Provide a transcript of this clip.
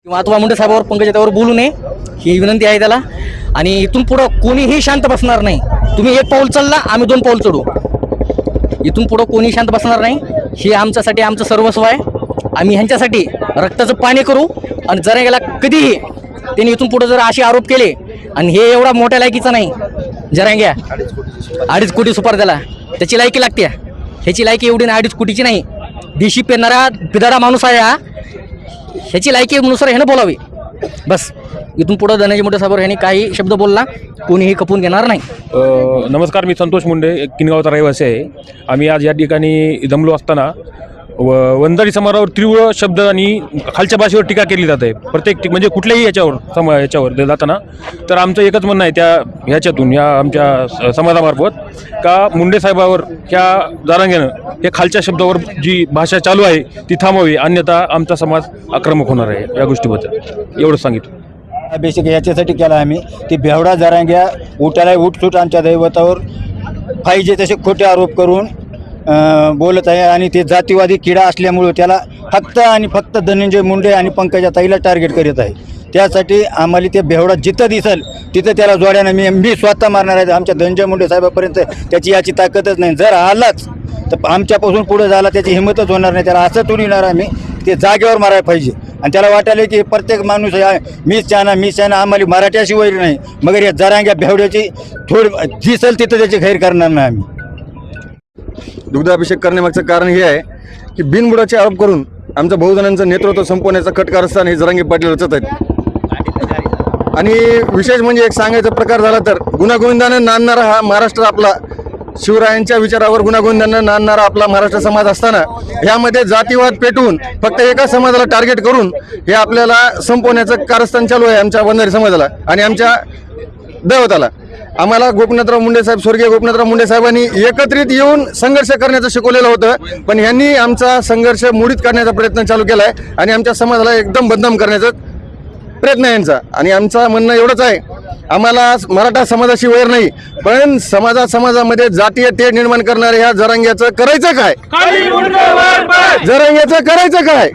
महात्मा मुंडे साहेबांवर पंकजाताईवर बोलू नये ही विनंती आहे त्याला। आणि इथून पुढं कोणीही शांत बसणार नाही। तुम्ही एक पाऊल चालला, आम्ही 2 पाऊल चढू। इथून पुढं कोणी शांत बसणार नाही। हे आमच्यासाठी आमचं सर्वस्व आहे। आम्ही ह्यांच्यासाठी रक्ताचं पाणी करू। आणि जरा गेला कधीही त्यांनी इथून पुढे जर असे आरोप केले आणि हे एवढा मोठ्या लायकीचा नाही जरांग्या 2.5 कोटी सुपार त्याला त्याची लायकी लागते। ह्याची लायकी एवढी 2.5 कोटीची नाही। देशी पेरणारा पिदाडा माणूस आहे हा। ह्याची लायकी नुसार ह्यानं बोलावी बस। इथून पुढे धनंजय मुंडे साहेब ह्यांनी काही शब्द बोलला कोणीही खपून घेणार नाही। नमस्कार, मी संतोष मुंडे, किनगावचा रहिवासी आहे। आम्ही आज या ठिकाणी जमलो असताना वंजारी समाजावर तीव्र शब्द आणि खालच्या भाषेवर टीका केली जाते प्रत्येक म्हणजे कुठल्याही याच्यावर जाताना। तर आमचं एकच म्हणणं आहे ह्याच्यातून या आमच्या समाजामार्फत का मुंडे साहेबावर ह्या जारांग्यानं हे खालच्या शब्दावर जी भाषा चालू आहे ती थांबवावी, अन्यथा आमचा समाज आक्रमक होणार आहे। या गोष्टीबद्दल एवढंच सांगितलं। बेसिक याच्यासाठी केला आम्ही ती बेवडा जरांग्या उठायला उठसूट आमच्या दैवतावर पाहिजे तसे खोटे आरोप करून बोलत आहे। आणि ते जातीवादी किडा असल्यामुळे त्याला फक्त आणि फक्त धनंजय मुंडे आणि पंकजाताईला टार्गेट करीत आहे। त्यासाठी आम्हाला ते बेवडा जिथं दिसेल तिथं त्याला जोड्यानं मी स्वतः मारणार आहे। आमच्या धनंजय मुंडे साहेबापर्यंत त्याची याची ताकदच नाही। जर आलाच तर आमच्यापासून पुढे झाला त्याची हिंमतच होणार नाही। त्याला असं तुडविणार आम्ही ते जागेवर मारायला पाहिजे। आणि त्याला वाटायला की प्रत्येक माणूस मीच चाहना आम्हाला मराठ्याशिवाय नाही, मगर या जरांग्या बेवड्याची दिसेल तिथं त्याची खैर करणार नाही आम्ही। दुग्धाभिषेक करण्यामागचं कारण हे आहे की बिनबुडाचे आरोप करून आमच्या बहुजनांचं नेतृत्व संपवण्याचा कट कारस्थान हे जरांगे पाटील रचत आहेत। आणि विशेष म्हणजे एक सांगायचा प्रकार झाला तर गुण्यागोविंदानं नांदणारा हा महाराष्ट्र आपला शिवरायांच्या विचारावर गुण्यागोविंदानं नांदणारा आपला महाराष्ट्र समाज असताना ह्यामध्ये जातीवाद पेटवून फक्त एका समाजाला टार्गेट करून हे आपल्याला संपवण्याचं कारस्थान चालू आहे आमच्या वंजारी समाजाला आणि आमच्या दैवताला। आम्हाला गोपीनाथराव मुंडे साहेब, स्वर्गीय गोपीनाथराव मुंडे साहेबांनी एकत्रित येऊन संघर्ष करण्याचं शिकवलेलं होतं, पण यांनी आमचा संघर्ष मोडीत काढण्याचा प्रयत्न चालू केला आहे आणि आमच्या समाजाला एकदम बदनाम करण्याचा प्रयत्न आहे यांचा। आणि आमचं म्हणणं एवढंच आहे, आम्हाला मराठा समाजाशी वैर नाही, पण समाजामध्ये जातीय तेढ निर्माण करणाऱ्या ह्या जरांग्याचं करायचं काय? जरांग्याचं करायचं काय?